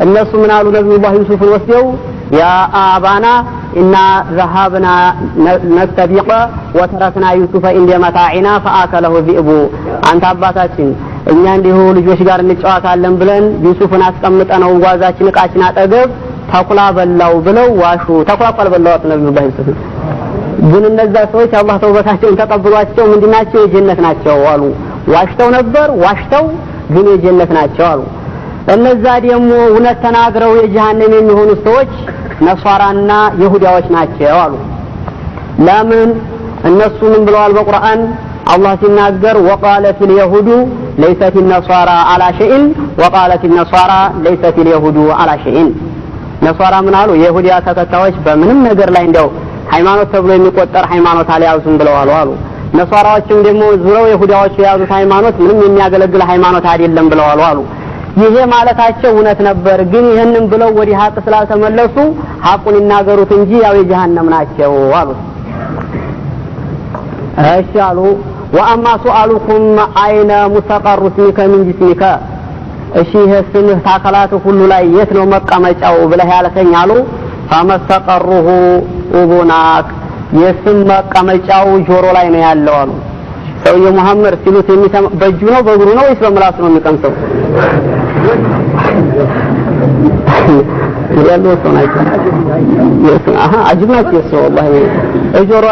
እነሱ ምን አሉ ነብዩላህ ዩሱፍን ወስደው ያ አባና ኢና ذهبنا نستبق وتركنا يوسف عند متاعنا فاكله الذئب አንተ አባታችን እኛ እንዲሁ ልጆች ጋር እንጫወታለን ብለን ዩሱፍን አስቀምጠነው ጓዛችን እቃችን አጠገብ ተኩላ በላው ብለው ዋሹ ተኳኳል በላው ነብዩላህ ዩሱፍ ግን እነዛ ሰዎች አላህ ተውበታቸውን ተቀብሏቸው ምንድናቸው የጀነት ናቸው አሉ ዋሽተው ነበር ዋሽተው ግን የጀነት ናቸው አሉ እነዛ ደግሞ እውነት ተናግረው የጀሃነም የሚሆኑ ሰዎች ነሷራና ይሁዳዎች ናቸው አሉ ለምን እነሱንም ብለዋል በቁርአን الله ሲናገር وقالت اليهود ليست النصارى على شيء وقالت النصارى ليست اليهود على شيء ነሷራ ምን አሉ የይሁዳ ተከታዮች በምንም ነገር ላይ እንደው ሃይማኖት ተብሎ የሚቆጠር ሃይማኖት አልያዙም ብለዋል አሉ ነሷራዎችም ደግሞ ዙረው ይሁዳዎች የያዙት ሃይማኖት ምንም የሚያገለግል ሃይማኖት አይደለም ብለዋል አሉ ይሄ ማለታቸው እውነት ነበር ግን ይሄንን ብለው ወዲ ሀቅ ስላልተመለሱ ሀቁን ይናገሩት እንጂ ያው የጀሃነም ናቸው አሉ አሻሉ وأما سؤالكم أين مستقر اسمك من جسمك እሺ ህስምህ ታከላቱ ሁሉ ላይ የት ነው መቀመጫው ብለህ ያልከኝ አሉ فمستقره أذناك የስም መቀመጫው ጆሮ ላይ ነው ያለው አሉ ሰውዬ መሐመድ ሲሉት የሚሰማ በእጁ ነው በእግሩ ነው ወይስ በምላሱ ነው የሚቀምሰው ያለው ሰው ነው አጅብናችሁ ሰው والله ጆሮ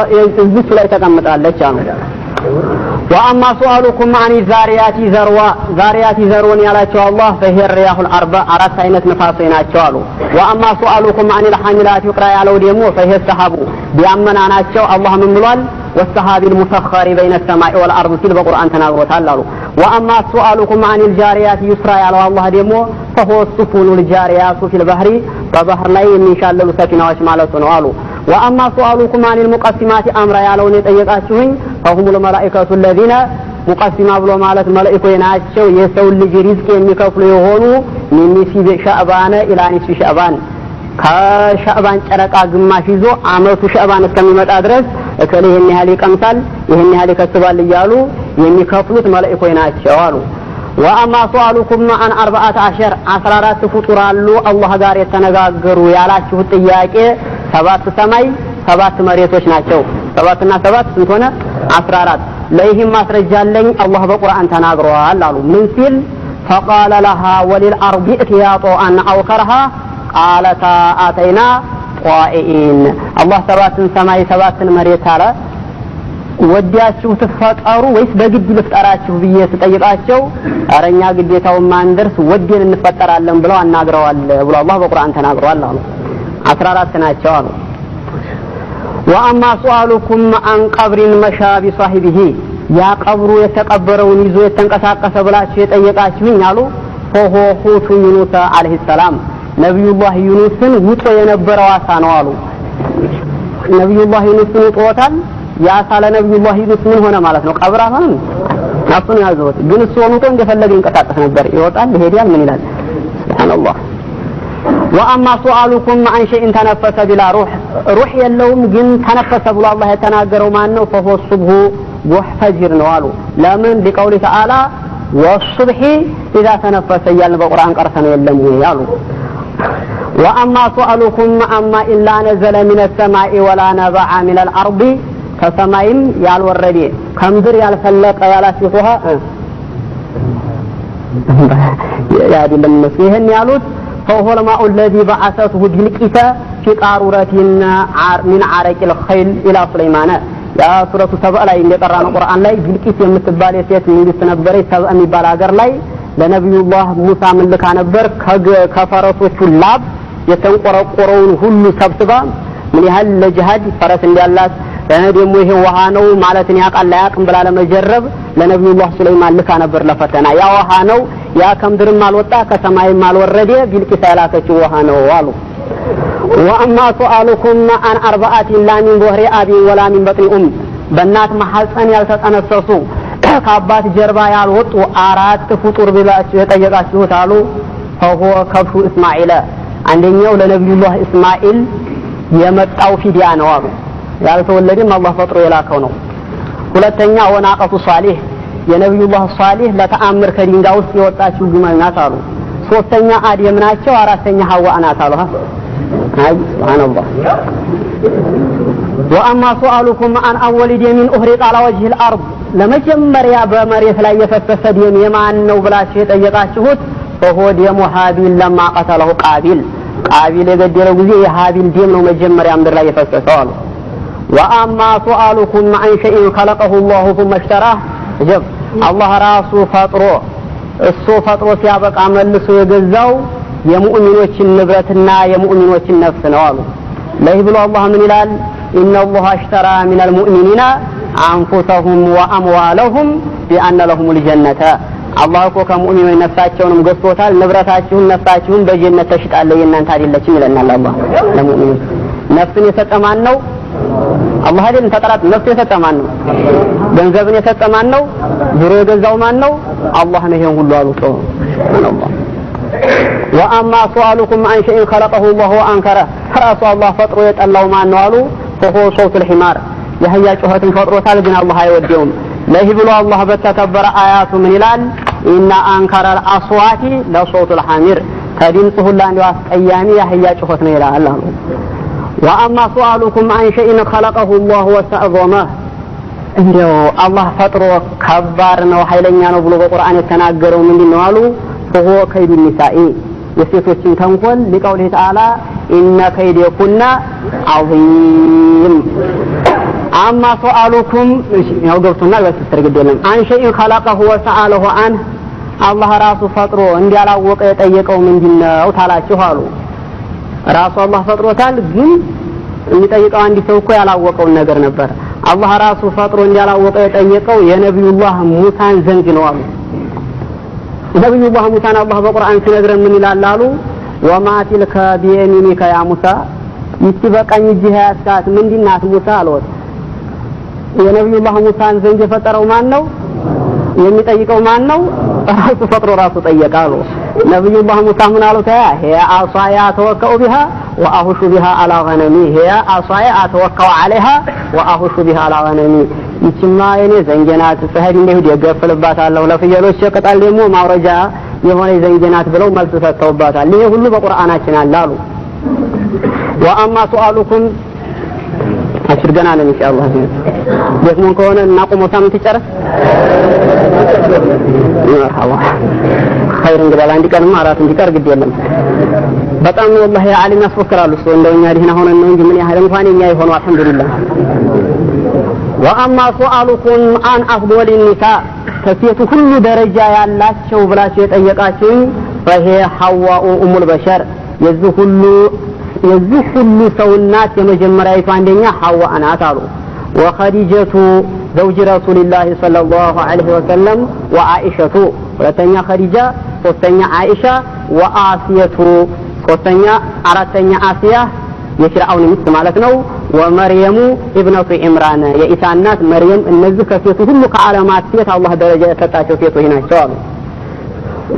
እዚህ ላይ ተቀምጣለች አሉ وأما سؤالكم عن الزاريات ذرون ያላቸው አላህ فهي الرياح الأربع አራት አይነት ነፋሶች ናቸው አሉ وأما سؤالكم عن الحاملات يقرأ ያለው ደግሞ فهي السحاب ቢያመና ናቸው አላህ ምን ብሏል والسحاب المسخر بين السماء والأرض ሲል በቁርአን ተናግሮታል አሉ وأما سؤالكم عن الجاريات يسرى ያለው አላህ ደግሞ فهو السفن الجاريات في البحر በባህር ላይ የሚሻለሉ ሰፊናዎች ማለት ነው አሉ وأما سؤالكم عن المقسمات أمر ያለውን የጠየቃችሁኝ فهم الملائكة الذين مقسمة ብሎ ማለት መላእክቶች ናቸው የሰው ልጅ ሪዝቅ የሚከፍሉ የሆኑ ሚኒሲ ሻዕባን ኢላ ኒሲ ሻዕባን ከሻዕባን ጨረቃ ግማሽ ይዞ አመቱ ሻዕባን እስከሚመጣ ድረስ እከሌ ይሄን ያህል ይቀምሳል ይሄን ያህል ይከስባል እያሉ የሚከፍሉት መላእክቶች ናቸው አሉ وأما سؤالكم عن 14 ፍጡር አሉ አላህ ጋር የተነጋገሩ ያላችሁ ጥያቄ 7 ሰማይ 7 መሬቶች ናቸው 7 እና 7 ስንት ሆነ 14 ለይህም ማስረጃለኝ አላህ በቁርአን ተናግሯል አሉ ምን ሲል فقال لها وللأرض ائتيا طوعا أو كرها قالتا آتينا طائعين الله 7 ሰማይ 7 መሬት አለ ወዲያችሁ ተፈቀሩ ወይስ በግድ ልፍጠራችሁ ብዬ ተጠይቃቸው አረኛ ግዴታው ማንደርስ ወዲን እንፈጠራለን ብለው አናግረዋል ብሎ አላህ በቁርአን ተናግሯል አሉ 14 ናቸው አሉ وأما سؤالكم عن قبر مشى بصاحبه يا قبر የተቀበረውን ይዞ የተንቀሳቀሰ ብላችሁ የጠየቃችሁኝ አሉ ሆሆ ሁቱ ዩኑስ አለይሂ ሰላም ነብዩላህ ዩኑስን ውጦ የነበረው አሳ ነው አሉ ነብዩላህ ዩኑስን ውጦታል ያ ሳለ ነብዩላህ ዩኑስ ምን ሆነ ማለት ነው ቀብር አሁን አፉን ያዘውት ግን እሱ ወጥቶ እንደፈለገ ይንቀሳቀስ ነበር ይወጣል ይሄዳል ምን ይላል ሱብሃንአላህ وأما سؤالكم عن شيء تنفس بلا روح የለውም ግን ተነፈሰ ብሎ አላህ የተናገረው ማን ነው فهو الصبح وفجر ነው አሉ ለምን لقول تعالى والصبح إذا تنفس ያለ በቁርአን ቀርተን የለም ያሉ وأما سؤالكم عما إلا نزل من السماء ولا نبع من الأرض ከሰማይም ያልወረደ ከምድር ያልፈለቀ ያላችሁها ያዲለም መስይህን ያሉት فهو الماء الذي بعثته بالقيت في قارورة من عرق الخيل إلى سليمان يا سورة سبأ ላይ እንደቀራነው ቁርአን ላይ بالقيت የምትባል የሴት ንግስት ነበረች ሰብአ የሚባል ሀገር ላይ ለነብዩላህ ሙሳ መልካ ነበር ከፈረሶቹ ላብ የተንቆረቆረውን ሁሉ ሰብስባ ምን ያህል ለጂሃድ ፈረስ እንዲያላት ደግሞ ይሄ ውሃ ነው ማለትን ያቃል ያቅም ብላ ለመጀረብ ለነብዩላህ ሱለይማን ልካ ነበር ለፈተና ያ ውሃ ነው ያ ከምድርም አልወጣ ከሰማይም አልወረደ ቢልቂሳ ያላከችው ውሃ ነው አሉ وأما سؤالكم عن 4 لا من ظهر أبي ولا من بطن أم በእናት ማህፀን ያልተጠነሰሱ ከአባት ጀርባ ያልወጡ 4 ፍጡር ብላችሁ የጠየቃችሁት አሉ فهو كبش إسماعيل አንደኛው ለነብዩላህ እስማኤል የመጣው ፊዲያ ነው አሉ ያልተወለደም አላህ ፈጥሮ የላከው ነው ሁለተኛ ወናቀቱ ሷሊህ የነብዩላህ ሷሊህ ለተአምር ከድንጋይ ውስጥ የወጣችው ግመል ናት አሉ ሶስተኛ አደም ናቸው አራተኛ ሐዋ ናት አሉ አይ ሱብሃንአላህ وأما سؤالكم عن أول دم أهرق على وجه الأرض ለመጀመሪያ በመሬት ላይ የፈሰሰ ደም የማን ነው ብላችሁ የጠየቃችሁት فهو دم هابيل لما قتله قابيل የገደለው ጊዜ የሃቢል ደም ነው መጀመሪያ ምድር ላይ የፈሰሰው አሉ وأما سؤالكم عن شيء خلقه الله ثم اشتراه جب الله ራሱ ፈጥሮ እሱ ፈጥሮ ሲያበቃ መልሶ የገዛው የሙእሚኖችን ንብረትና የሙእሚኖችን ነፍስ ነው አሉ ለዚህ ብሎ አላህ ምን ይላል إن الله اشترى من المؤمنين أنفسهم وأموالهم بأن لهم الجنة الله እኮ ከሙእሚኖች ነፍሳቸውንም ገዝቶታል ንብረታቸውን ነፍሳቸውን በጀነት ተሽጣለች እናንተ አይደለችም ይለናል አላህ ለሙእሚኖች ነፍስን የሰጠ ማን ነው አላህ አይደል ተጠራት ነፍስ የሰጠ ማን ነው ገንዘብን የሰጠ ማን ነው ዙሮ የገዛው ማን ነው አላህ ነው ይሄን ሁሉ አሉ ሱብሃንአላህ وأما سؤالكم عن شيء خلقه الله وأنكره فرأس الله فطر يتألو ما أنوالو فهو صوت الحمار يهيا شهرة فطر وثالجنا الله يوديهم لا يبلو الله بتكبر آيات من الآن إن أنكر الأصوات لصوت الحمير تدينته الله أن يواسق أيامي يهيا شهرة إلى الله وأما سؤالكم عن شيء خلقه الله واستعظمه إنه الله فطر كبارنا وحيلنا نبلغ القرآن يتناقروا من دينوالو فهو كيد النساء የሴቶችን ተንኮል لقوله تعالى إن كيدكن عظيم أما سؤالكم ያው ገብቶና ያስተርግደለም عن شيء خلقه وسأله عنه الله ራሱ ፈጥሮ እንዲያላወቀ የጠየቀው ምንድነው ታላችሁ አሉ ራሱ አላህ ፈጥሮታል ግን የሚጠይቀው አንድ ሰው እኮ ያላወቀው ነገር ነበር አላህ ራሱ ፈጥሮ እንዲያላወቀ የጠየቀው የነብዩላህ ሙሳን ዘንግ ነው አሉ ነብዩላህ ሙሳን አላህ በቁርአን ሲነግረን ምን ይላል አሉ وما تلك بيمينك يا موسى ይትበቃኝ እጅህ ያስካት ምንድናት ሙሳ አሉት የነብዩላህ ሙሳን ዘንግ የፈጠረው ማን ነው የሚጠይቀው ማን ነው ራሱ ፈጥሮ ራሱ ጠየቃሉ ነብዩላህ ሙሳ ምን አሉት هي عصاي اتوكل بها واهش بها على غنمي هي عصاي اتوكل عليها واهش بها على غنمي ይችማ የኔ ዘንጀናት ፈህድ እንደው ይገፈልባታለሁ ለፍየሎች ሸቀጣል ደግሞ ማውረጃ የሆነ ዘንጀናት ብለው መልስ ሰጥተውባታል ይሄ ሁሉ በቁርአናችን አለ አሉ وأما سؤالكم አሽርገናል ኢንሻአላህ ደግሞ ከሆነ እናቆመው ሳምንት ይጨርስ مرحبا خير እንግዲህ አንድ ቀንም አራት እንዲቀር ግድ የለም በጣም والله ዓለም ያስፈክራሉ ሰው እንደኛ ዲና ሆነ ነው እንጂ ምን ያህል እንኳን እኛ ይሆነው አልহামዱሊላህ وأما سؤالكم عن أفضل النساء ከሴቱ ሁሉ ደረጃ ያላቸው ብላችሁ የጠየቃችሁኝ فهي حواء ام البشر የዚህ ሁሉ ሰውናት የመጀመሪያይቱ አንደኛ ሐዋ ናት አሉ وخديجة زوج رسول الله صلى الله عليه وسلم وعائشة ሁለተኛ خديجة ሶስተኛ عائشة وآسية ሶስተኛ አራተኛ አሲያ የፍርዓውን ሚስት ማለት ነው ومريم ابنة عمران የኢሳ እናት መርየም እነዚህ ከሴቱ ሁሉ ከዓለማት ሴት አላህ ደረጃ የሰጣቸው ሴቶች ናቸው አሉ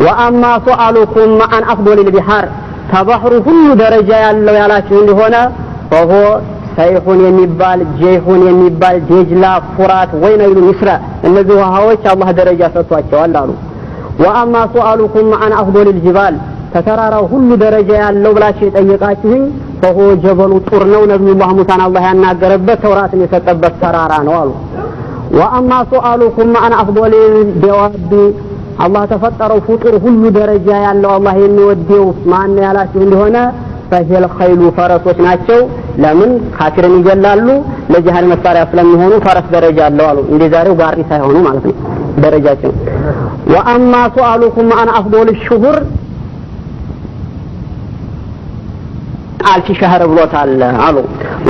وأما سؤالكم عن أفضل البحار ከባህሩ ሁሉ ደረጃ ያለው ያላችሁ እንደሆነ فهو ሰይሁን የሚባል ጀይሁን የሚባል ዴጅላ ፉራት ወይነይሉ ይስራ እነዚህ ውሃዎች አላህ ደረጃ ሰጥቷቸዋል አሉ وأما سؤالكم عن أفضل الجبال ተተራራው ሁሉ ደረጃ ያለው ብላችሁ የጠየቃችሁኝ فهو جبل طور ነው ነብዩላህ ሙሳን አላህ ያናገረበት ተውራትን የሰጠበት ተራራ ነው አሉ وأما سؤالكم عن أفضل الدواب አላህ ተፈጠረው ፍጡር ሁሉ ደረጃ ያለው አላህ የሚወደው ማን ያላችሁ እንደሆነ ፈጀል ኸይሉ ፈረሶች ናቸው ለምን ካፊርን ይገላሉ ለጂሃድ መሳሪያ ስለሚሆኑ ፈረስ ደረጃ አለው አሉ እንደ ዛሬው ጋሪ ሳይሆኑ ማለት ነው ደረጃቸው وأما سؤالكم عن أفضل الشهور አልፍ ሸህር ብሎታል አሉ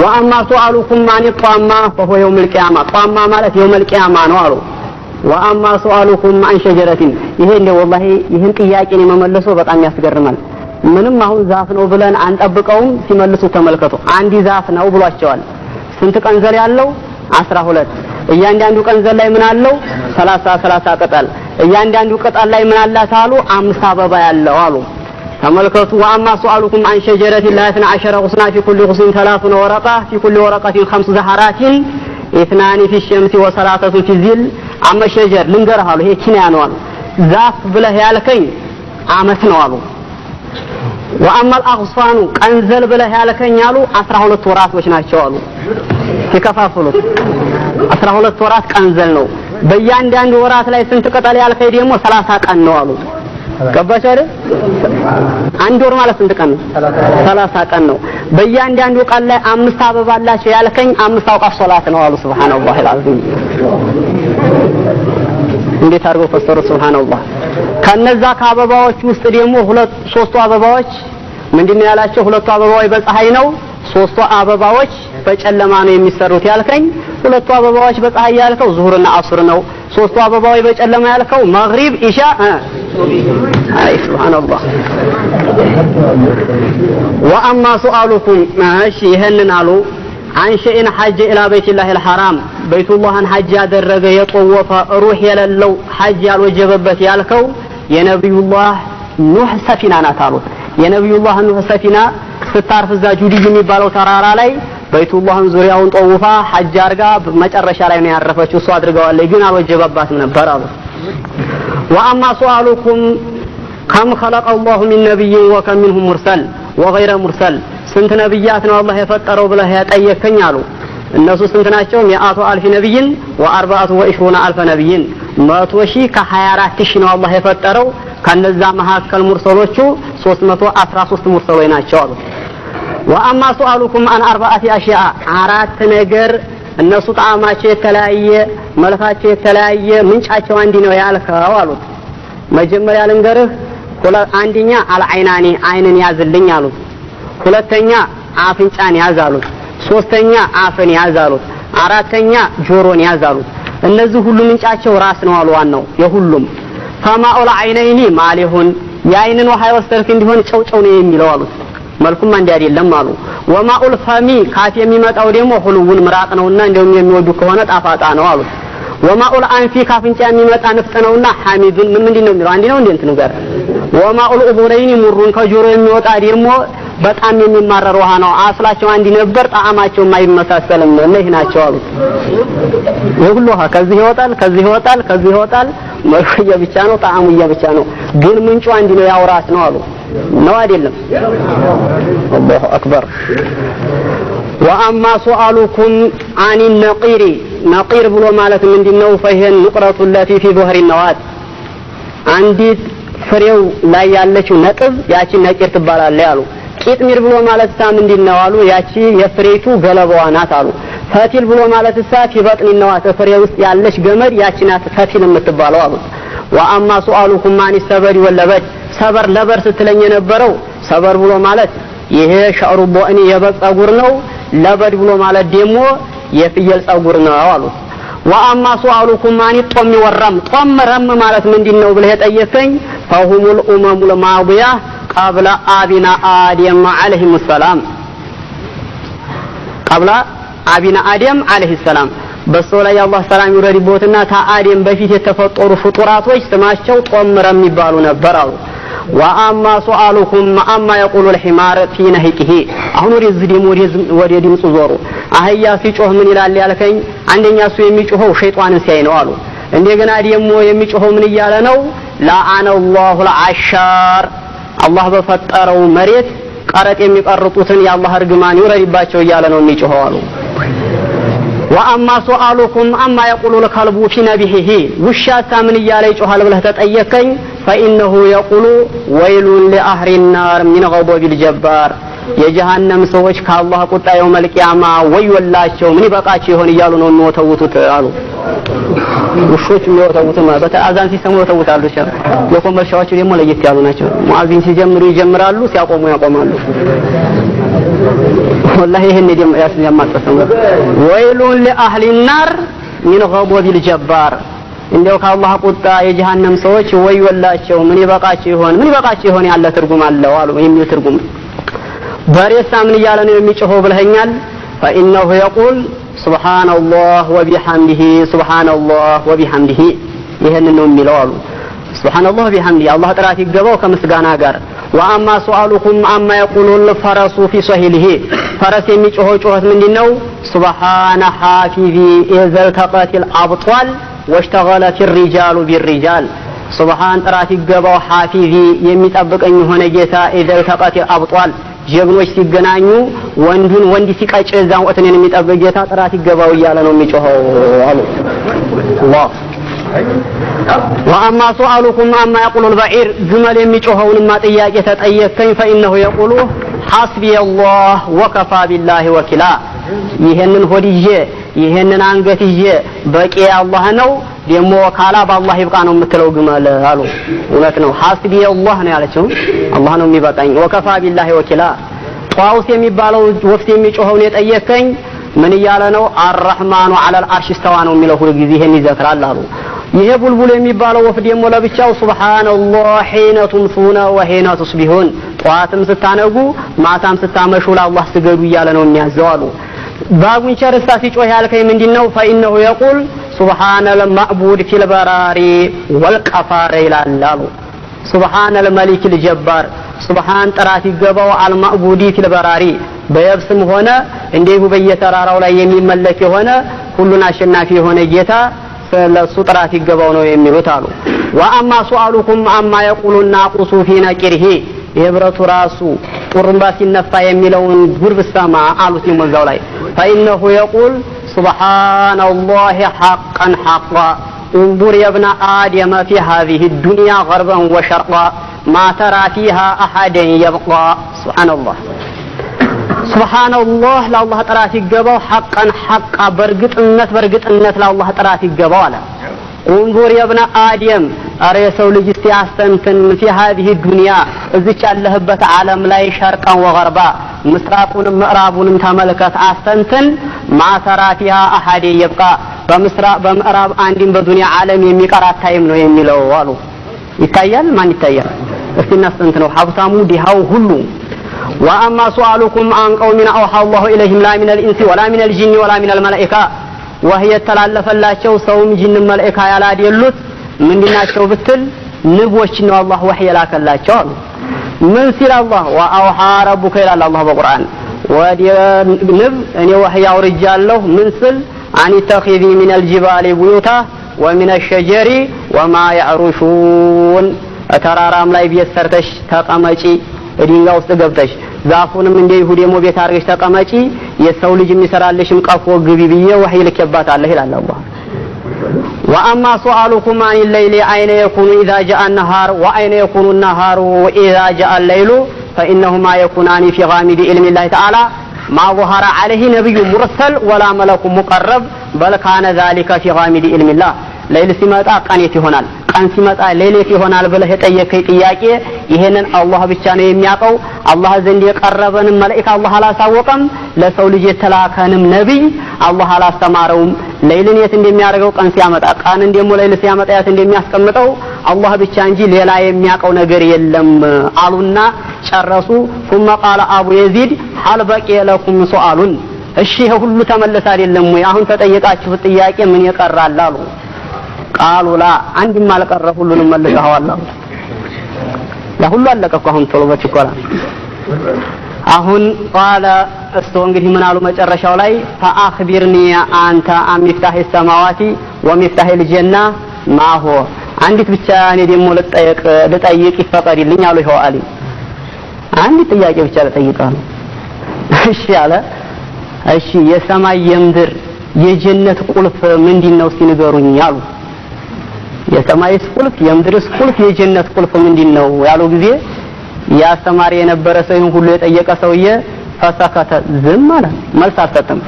وأما سؤالكم عن الطامة فهو يوم القيامة طامة ማለት يوم القيامة ነው አሉ وأما سؤالكم عن شجرة ይሄ እንደው والله ይሄን ጥያቄን መመለሱ በጣም ያስገርማል ምንም አሁን ዛፍ ነው ብለን አንጠብቀውም ሲመልሱ ተመልከቱ አንዲ ዛፍ ነው ብሏቸዋል ስንት ቀንዘል ያለው 12 እያንዳንዱ ቀንዘል ላይ ምን አለው 30 ቅጠል እያንዳንዱ ቅጠል ላይ ምን አላት አሉ 50 አበባ ያለው አሉ ተመልከቱ وأما سؤالكم عن شجرة لا 12 غصن في كل غصن 30 ورقة في كل ورقة 5 زهرات 2 في الشمس و3 في الظل أما شجر ልንገርሃሉ ይሄ ኪንያ ነው አሉ ዛፍ ብለህ ያልከኝ አመት ነው አሉ وأما الأغصان ቀንዘል ብለህ ያልከኝ አሉ 12 ወራቶች ናቸው አሉ ሲከፋፍሉት 12 ወራት ቀንዘል ነው በእያንዳንዱ ወራት ላይ ስንት ቅጠል ያልከኝ ደግሞ 30 ቀን ነው አሉ ገባሽ አይደል አንድ ወር ማለት ስንት ቀን ነው 30 ቀን ነው በእያንዳንዱ ቀን ላይ 5 አበባ አላቸው ያልከኝ 5 አውቃት ሶላት ነው አሉ ሱብሃንአላህ አልዓዚም እንዴት አድርገው ፈሰሩ ሱብሃንአላህ ከነዛ ከአበባዎች ውስጥ ደግሞ ሶስቱ አበባዎች ምንድነው ያላቸው ሁለቱ አበባዎች በፀሐይ ነው ሶስቱ አበባዎች በጨለማ ነው የሚሰሩት ያልከኝ ሁለቱ አበባዎች በፀሐይ ያልከው ዙሁርና አስር ነው ሶስቱ አበባዎች በጨለማ ያልከው መግሪብ ኢሻ አይ ሱብሃንአላህ وأما سؤالكم ماشي ይሄንን አሉ አንሸኢን ሐጅ ኢላ በይቲላሂ الحرام በይቱላህን ሐጅ ያደረገ የጠወፈ ሩህ የሌለው ሐጅ ያልወጀበበት ያልከው የነብዩላህ ኑህ ሰፊና ናት አሉ የነብዩላህ ኑህ ሰፊና ስታርፍ እዛ ጁዲ የሚባለው ተራራ ላይ በይቱላህን ዙሪያውን ጠውፋ ሐጅ አርጋ መጨረሻ ላይ ነው ያረፈችው እሱ አድርገዋለች ግን አልወጀበባትም ነበር አሉ وأما سؤالكم كم خلق الله من نبي وكم منهم مرسل وغير مرسل ስንት ነብያት ነው አላህ የፈጠረው ብለህ ያጠየከኝ አሉ እነሱ ስንት ናቸው 100,000 ነብይን و420,000 ነብይን 100,000 ከ24,000 ነው አላህ የፈጠረው ከነዛ መካከል ሙርሰሎቹ 313 ሙርሰሎች ናቸው አሉ وأما سؤالكم عن 4 أشياء አራት ነገር እነሱ ጣዕማቸው የተለያየ መልካቸው የተለያየ ምንጫቸው አንድ ነው ያልከው አሉት መጀመሪያ ልንገርህ አንደኛ አልዓይናኒ አይንን ያዝልኝ አሉት ሁለተኛ አፍንጫን ያዛሉት ሶስተኛ አፍን ያዛሉት አራተኛ ጆሮን ያዛሉት እነዚህ ሁሉ ምንጫቸው ራስ ነው አሉ ዋናው የሁሉም ፈማኡል አይነይኒ ማሊሁን ያይንን ውሃ ወስተርክ እንዲሆን ጨውጨው ነው የሚለው አሉት መልኩም አንድ አይደለም አሉ ወማኡል ፈሚ ካፍ የሚመጣው ደግሞ ሁሉውን ምራቅ ነውና እንደውም የሚወዱ ከሆነ ጣፋጣ ነው አሉት ወማኡል አንፊ ካፍንጫ የሚመጣ ንፍጥ ነውና ሐሚዱን ምንድነው የሚለው አንዲ ነው እንዴት ነገር ወማኡል ኡቡረይኒ ሙሩን ከጆሮ የሚወጣ ደግሞ በጣም የሚማረር ውሃ ነው አስላቸው አንዲ ነበር ጣዕማቸው የማይመሳሰልም እነዚህ ናቸው አሉት የሁሉ ውሃ ከዚህ ይወጣል መልኩ ብቻ ነው ጣዕሙ ብቻ ነው ግን ምንጩ አንዲ ነው ያውራት ነው አሉ ነው አይደለም አላሁ አክበር وأما سؤالكم عن النقير نقير ብሎ ማለት ምንድነው فهن نقرة التي في ظهر النواة عندي ፍሬው ላይ ያለችው ነጥብ ያቺ ነቂር ትባላለች ያሉ ቂጥሚር ብሎ ማለት ምንድነው አሉ ያቺ የፍሬቱ ገለባዋ ናት አሉ ፈቲል ብሎ ማለት ይበጥን ነው ፍሬ ውስጥ ያለች ገመድ ያቺ ናት ፈቲል የምትባለው አሉ وأما سؤالكم عن السبر واللبد ሰበር ለበር ስትለኝ የነበረው ሰበር ብሎ ማለት ይሄ ሻሩ ቦእኒ የበግ ጸጉር ነው ለበድ ብሎ ማለት ደግሞ የፍየል ጸጉር ነው አሉ وأما سؤالكم عن الطم والرم طم رم ማለት ምንድነው ብለህ ጠየቀኝ فهم الأمم الماضية قبل أبينا آدم عليه السلام قبل أبينا آدم عليه السلام በሰው ላይ አላህ ሰላም ይወርድቦትና ታአዲም በፊት የተፈጠሩ ፍጡራቶች ስማቸው طم رم ይባሉ ነበር አሉ وأما سؤالكم أما يقول الحمار في نهيكه አሁን ወደ ድምፁ ዞሩ አህያ ሲጮህ ምን ይላል ያልከኝ አንደኛ እሱ የሚጮኸው ሸይጣንን ሲያይ ነው አሉ እንደገና ደግሞ የሚጮኸው ምን ይያለ ነው لعن الله العشار አላህ በፈጠረው መሬት ቀረጥ የሚቀርጡትን የአላህ እርግማን ይወርድባቸው ይያለ ነው የሚጮኸው አሉ وأما سؤالكم أما يقول الكلب في نبيهه وشاታ ምን ይያለ ይጮሃል ብለህ ተጠየቀኝ فإنه يقول ويل لأهل النار من غضب الجبار የጀሃነም ሰዎች ከአላህ ቁጣ የውመል ቂያማ ወይወላቸው ምን ይበቃቸው ይሆን ይያሉ ነው የሚወተውቱት አሉ ውሾች የሚወተውቱት ማለት አዛን ሲሰሙ ይወተውታሉ ሸር የኮመርሻዎች ደግሞ ለየት ያሉ ናቸው ሙአዚን ሲጀምሩ ይጀምራሉ ሲያቆሙ ያቆማሉ والله ይሄን ደም ያስያማጣሰው ወይሉን ለአህሊ النار من غضب الجبار እንደው ከአላህ ቁጣ የጀሃነም ሰዎች ወይወላቸው ምን ይበቃቸው ይሆን ያለ ትርጉም አለው አሉ የሚል ትርጉም በሬሳ ምን ይያለ ነው የሚጮኸው ብለኸኛል فإنه يقول سبحان الله وبحمده ይሄን ነው የሚለው አሉ سبحان الله وبحمده الله ጥራት ይገባው ከምስጋና ጋር وأما سؤالكم أما يقول الفرس في صهيله فرس የሚጮኸው ጩኸት ምንድነው سبحان حافظي إذا التقت الأبطال واشتغلت الرجال بالرجال ሱብሃን ጥራት ይገባው ሐፊዚ የሚጠብቀኝ ሆነ ጌታ ኢዘል ተቀት አብጧል ጀግኖች ሲገናኙ ወንዱን ወንድ ሲቀጭ እዛው ወጥነን የሚጠብቅ ጌታ ጥራት ይገባው እያለ ነው የሚጮኸው አሉ አላህ وأما سؤالكم عما يقول البعير جمل የሚጮኸውን ጥያቄ ተጠየቀኝ فإنه يقول حسبي الله وكفى بالله وكيلا ይሄንን ሆድዬ ይሄንን አንገትዬ በቂ አላህ ነው ደሞ ካላ በአላህ ይብቃ ነው የምትለው ግመል አሉ እውነት ነው حسبي الله ነው ያለችው አላህ ነው የሚበቃኝ وكفى بالله وكيلا ጧውስ የሚባለው ወፍት የሚጮኸውን የጠየቀኝ ምን እያለ ነው الرحمن على العرش استوى ነው የሚለው ሁሉ ጊዜ ይሄን ይዘክራል አሉ ይሄ ቡልቡል የሚባለው ወፍ ደሞ ለብቻው ሱብሃንአላህ ሒነ ቱምሱና ወሒነ ቱስቢሁን ጧትም ስታነጉ ማታም ስታመሹ ለአላህ ስገዱ እያለ ነው የሚያዘው አሉ ባጉን ቸርሳ ሲጮህ ያልከኝ ምንድነው فإنه يقول سبحان المعبود في البرار والقفار ይላል سبحان الملك الجبار سبحان ጥራት ይገባው المعبود في البرار በየብስም ሆነ እንዲሁ በየተራራው ላይ የሚመለክ የሆነ ሁሉን አሸናፊ የሆነ ጌታ ለሱ ጥራት ይገባው ነው የሚሉት አሉ ወአማ ሱአሉኩም አማ የቁሉና ቁሱፊና ቂርሂ የብረቱ ራሱ ቁርምባ ሲነፋ የሚለውን ጉርብ ሰማ አሉት ነው ላይ فإنه يقول سبحان الله حقا حقا انظر يا ابن آدم في هذه الدنيا غربا وشرقا ما ترى فيها أحد يبقى سبحان الله سبحان الله لا الله ጥራት ይገባው حقا حقا በርግጥነት ለአላህ ጥራት ይገባው አለ انظر يا ابن آدم አረ የሰው ልጅ እስቲ አስተንትን في هذه الدنيا እዚች ያለህበት ዓለም ላይ ሸርቀን ወገርባ ምስራቁንም ምዕራቡንም ተመልከት አስተንትን ما ترى فيها أحد يبقى በምዕራብ አንድም በዱንያ ዓለም የሚቀር አታይም ነው የሚለው አሉ ይታያል ማን ይታያል እስቲ እናስተንትነው ሀብታሙ ዲሃው ሁሉ وأما سؤالكم عن قوم أوحى الله إليهم لا من الإنس ولا من الجن ولا من الملائكة وهي تلالفላቸው ሰውም ጂን መላእክት ያላደሉት ምንድናቸው ብትል ንቦች ነው አላህ ወህይ ላከላቸው ምን ሲል አላህ وأوحى ربك إلى الله በቁርአን ወዲንብ እኔ ወህይ አውርጃለሁ ምን ስል አን ተኺዚ من الجبال بيوتا ومن الشجر وما يعرشون ተራራም ላይ ቢሰርተሽ ተቀመጪ እዲንጋ ውስጥ ገብተሽ ዛፉንም እንደይሁ ደሞ ቤት አርገሽ ተቀመጪ የሰው ልጅ የሚሰራልሽም ቀፎ ግቢ ብዬ ወህይ ልከባታለህ ይላል አላህ وأما سؤالكم عن الليل أين يكون إذا جاء النهار وأين يكون النهار إذا جاء الليل فإنهما يكونان في غامض علم الله تعالى ما ظهر عليه نبي مرسل ولا ملك مقرب بل كان ذلك في غامض علم الله ليل ሲመጣ ቀኔት ይሆናል ቀን ሲመጣ ሌሊት ይሆናል ብለህ የጠየቀኝ ጥያቄ ይሄንን አላህ ብቻ ነው የሚያውቀው አላህ ዘንድ የቀረበንም መላእክት አላህ አላሳወቀም ለሰው ልጅ የተላከንም ነብይ አላህ አላስተማረውም ሌሊን የት እንደሚያደርገው ቀን ሲያመጣ ቀን እንደሞ ሌሊት ሲያመጣ ያት እንደሚያስቀምጠው አላህ ብቻ እንጂ ሌላ የሚያውቀው ነገር የለም አሉና ጨረሱ ثم قال ابو يزيد هل بقي لكم سؤال እሺ ሁሉ ተመለሰ አይደለም ወይ አሁን ተጠየቃችሁ ጥያቄ ምን ይቀራል አሉ قالوا لا አንድም አልቀረ ሁሉንም መልሰዋል ለሁሉ አለቀቁ አሁን ቶሎ በችኮላ አሁን قال እሱ እንግዲህ ምን አሉ መጨረሻው ላይ فاخبرني انت عن مفتاح السماوات ومفتاح الجنه ما هو አንዲት ብቻ እኔ ደሞ ልጠይቅ ይፈቀድልኝ አሉ ይኸው አሊ አንዲት ጥያቄ ብቻ ልጠይቃለሁ እሺ አለ እሺ የሰማይ የምድር የጀነት ቁልፍ ምንድነው እስቲ ንገሩኝ አሉ የሰማይስ ቁልፍ የምድርስ ቁልፍ የጀነት ቁልፍ ምንድነው ያለው ጊዜ ያስተማሪ የነበረ ሰው ሁሉ የጠየቀ ሰውዬ ፈሰከተ ዝም አለ መልስ አልሰጠም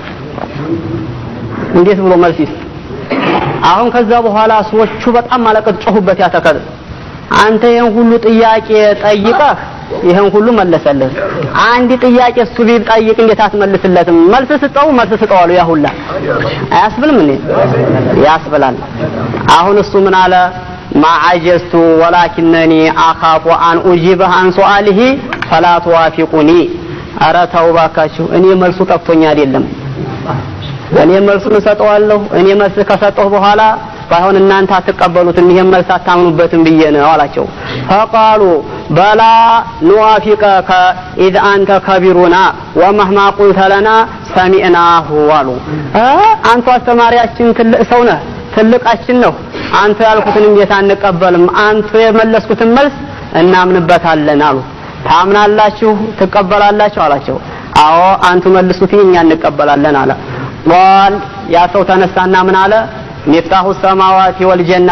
እንዴት ብሎ መልስ ይስጥ አሁን ከዛ በኋላ ሰዎቹ በጣም ማለቀት ጮሁበት ያተከለ አንተ ይሄን ሁሉ ጥያቄ ጠይቀህ ይሄን ሁሉ መለሰልህ አንድ ጥያቄ እሱ ቢጠይቅ እንዴት አትመልስለትም መልስ ስጠው አሉ ያሁላ አያስብልም እንዴ ያስብላል አሁን እሱ ምን አለ ማዓጀቱ ولكنني اخاف ان اجيب عن سؤاله فلا توافقني ኧረ ተው ባካችሁ እኔ መልሱ ጠፍቶኛ አይደለም እኔ መልሱን ሰጠዋለሁ እኔ መልስ ከሰጠሁ በኋላ ባይሆን እናንተ አትቀበሉትም ይሄን መልስ አታምኑበትም ብዬ ነው አላቸው فقالوا بلا نوافقك اذا انت كبيرنا ومهما قلت لنا سمعناه አሉ አንተ አስተማሪያችን ትልቅ ሰው ነህ ትልቃችን ነው አንተ ያልኩትን እንዴት አንቀበልም አንተ የመለስኩትን መልስ እናምንበታለን አሉ ታምናላችሁ ትቀበላላችሁ አላቸው አዎ አንተ መልሱት እኛ እንቀበላለን አለ ቃል ያ ሰው ተነሳና ምን አለ ሚፍታሁ ሰማዋቲ ወልጀና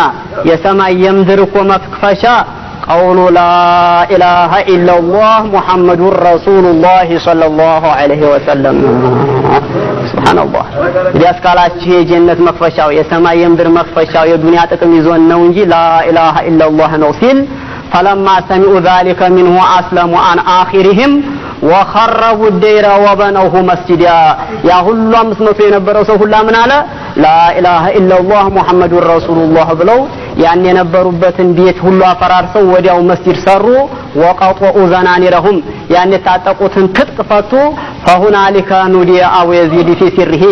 የሰማይ የምድር እኮ መክፈሻ قول لا إله إلا الله محمد رسول الله صلى الله عليه وسلم سبحان الله يسكالاችሁ የጀነት መክፈሻው የሰማይ የምድር መክፈሻው የዱንያ ጥቅም ይዞን ነው እንጂ لا إله إلا الله ነው ሲል فلما سمعوا ذلك منه أسلموا عن آخرهم وخربوا الدير وبنوه مسجدا يا ሁሉ 500 የነበረው ሰው ሁላ ምን አለ لا إله إلا الله محمد رسول الله ብለው ያን የነበሩበትን ቤት ሁሉ አፈራርሰው ወዲያው መስጂድ ሰሩ ወቀጡ ዘናኒረሁም ያን የታጠቁትን ትጥቅ ፈቱ فهنالك نودي أبو يزيد في سره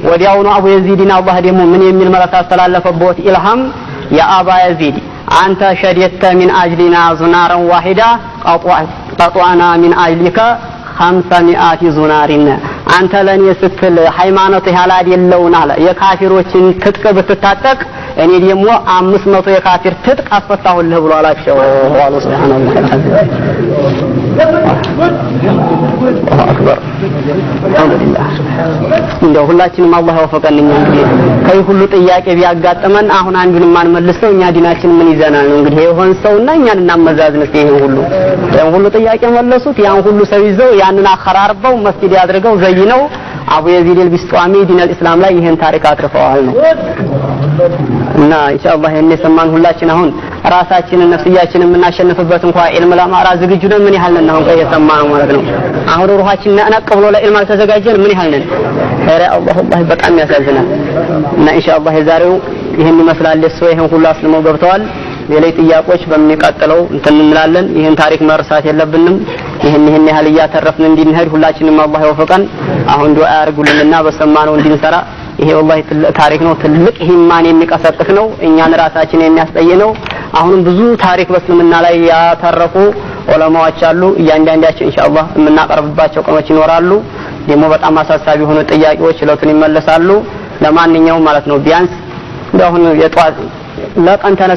ወዲያው ነው አቡ የዚድን አላህ ደግሞ ምን የሚል መልእክት አስተላለፈበት ኢልሃም يا أبا يزيد أنت شددت من أجلنا زنارا واحدة قطعنا من أجلك 500 زنارين أنت لن يستل ሃይማኖትህ ያላደለውን አለ የካፊሮችን ትጥቅ ብትታጠቅ እኔ ደግሞ 500 የካፊር ትጥቅ አስፈታሁልህ ብሎ አላቸው ወአላ ሱብሃንአላህ አክበር አልሐምዱሊላህ እንደው ሁላችንም አላህ ያወፈቀንኛ እንግዲህ ከይ ሁሉ ጥያቄ ቢያጋጥመን አሁን አንዱን ማን መልሰው እኛ ዲናችን ምን ይዘናል ነው እንግዲህ የሆን ሰውና እኛን እናመዛዝን እስቲ ይሄን ሁሉ ጥያቄ መለሱት ያን ሁሉ ሰው ይዘው ያንን አخرارበው መስጊድ ያድርገው ዘይነው አቡ የዚድ አልቢስጧሚ ዲን አልእስላም ላይ ይሄን ታሪክ አትርፈዋል ነው እና ኢንሻአላህ እኔ ሰማን ሁላችን አሁን ራሳችንን ነፍስያችንን የምናሸንፍበት እንኳን ኢልም ለማራ ዝግጁ ነን ምን ያህል ነን አሁን ከየሰማን ማለት ነው አሁን ሩሃችን ነቀ ብሎ ለኢልም ተዘጋጀን ምን ያህል ነን ኧረ አላህ በጣም ያሳዝናል እና ኢንሻአላህ የዛሬው ይሄን ይመስላል ለሰው ይሄን ሁሉ አስልመው ገብተዋል የላይ ጥያቄዎች በሚቀጥለው እንትን እንላለን ይሄን ታሪክ መርሳት የለብንም ይሄን ያህል ያተረፍን እንድንሄድ ሁላችንም አላህ ይወፈቀን አሁን ዱዓ ያርጉልንና በሰማነው እንድንሰራ ይሄ والله ታሪክ ነው ትልቅ ሂማን የሚቀሰቅስ ነው እኛን ራሳችን የሚያስጠይነው አሁንም ብዙ ታሪክ በስልምና ላይ ያተረፉ ዑለማዎች አሉ እያንዳንዳችን ኢንሻአላህ የምናቀርብባቸው ቀኖች ይኖራሉ ደግሞ በጣም አሳሳቢ ሆነ ጥያቄዎች ለቱን ይመለሳሉ ለማንኛውም ማለት ነው ቢያንስ እንደው የጧት ለቀን